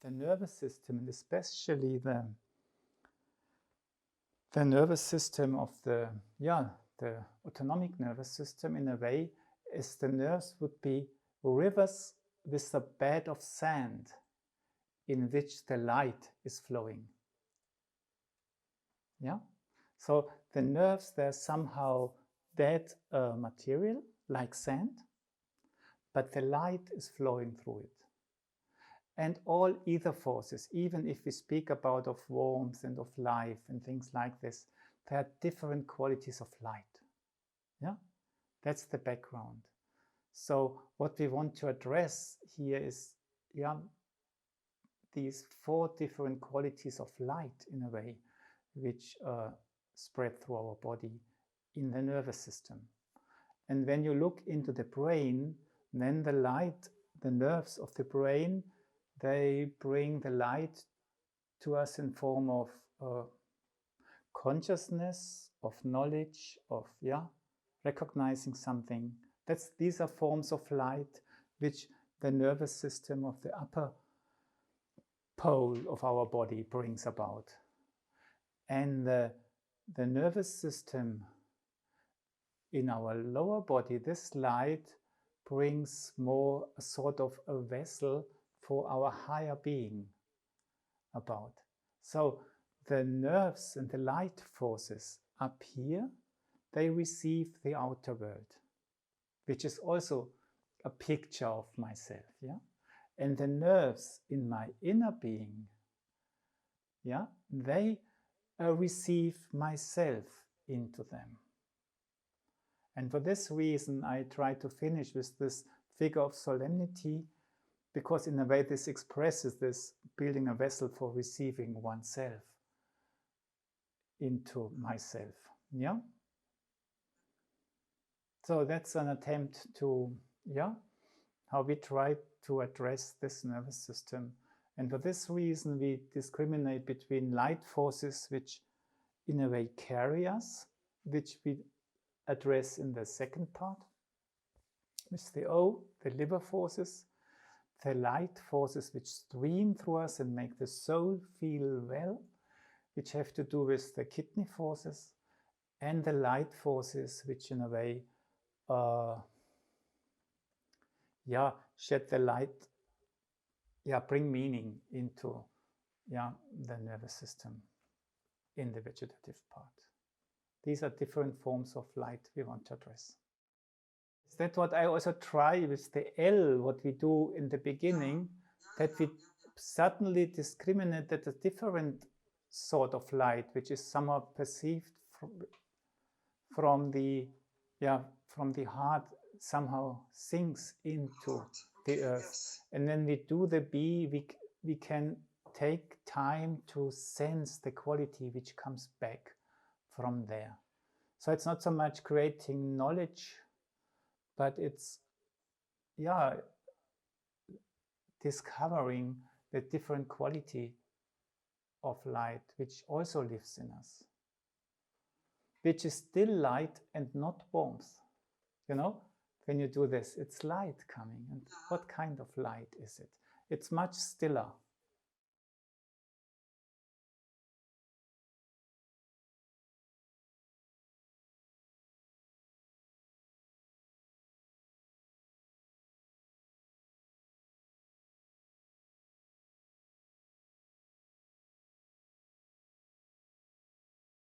the nervous system, and especially the nervous system of the autonomic nervous system, in a way, is the nerves would be rivers with a bed of sand in which the light is flowing. Yeah? So the nerves, they're somehow dead material, like sand, but the light is flowing through it. And all ether forces, even if we speak about of warmth and of life and things like this, there are different qualities of light. Yeah, that's the background. So what we want to address here is, these 4 different qualities of light, in a way, which spread through our body in the nervous system. And when you look into the brain, then the light, the nerves of the brain, they bring the light to us in form of consciousness, of knowledge, of recognizing something. These are forms of light which the nervous system of the upper pole of our body brings about. And the nervous system in our lower body, this light brings more a sort of a vessel for our higher being about. So the nerves and the light forces up here, they receive the outer world, which is also a picture of myself. And the nerves in my inner being, they receive myself into them. And for this reason, I try to finish with this figure of solemnity, because in a way this expresses this building a vessel for receiving oneself into myself. So that's an attempt to, how we try to address this nervous system. And for this reason, we discriminate between light forces which in a way carry us, which we address in the second part, with the O, the liver forces, the light forces which stream through us and make the soul feel well, which have to do with the kidney forces, and the light forces which in a way shed the light, bring meaning into the nervous system in the vegetative part. These are different forms of light we want to address. Is that what I also try with the L, what we do in the beginning, that we suddenly discriminate that a different sort of light, which is somehow perceived from the heart, somehow sinks into the earth. And when we do the B, we can take time to sense the quality which comes back from there. So it's not so much creating knowledge, but it's discovering the different quality of light which also lives in us, which is still light and not warmth. When you do this, it's light coming. And what kind of light is it? It's much stiller.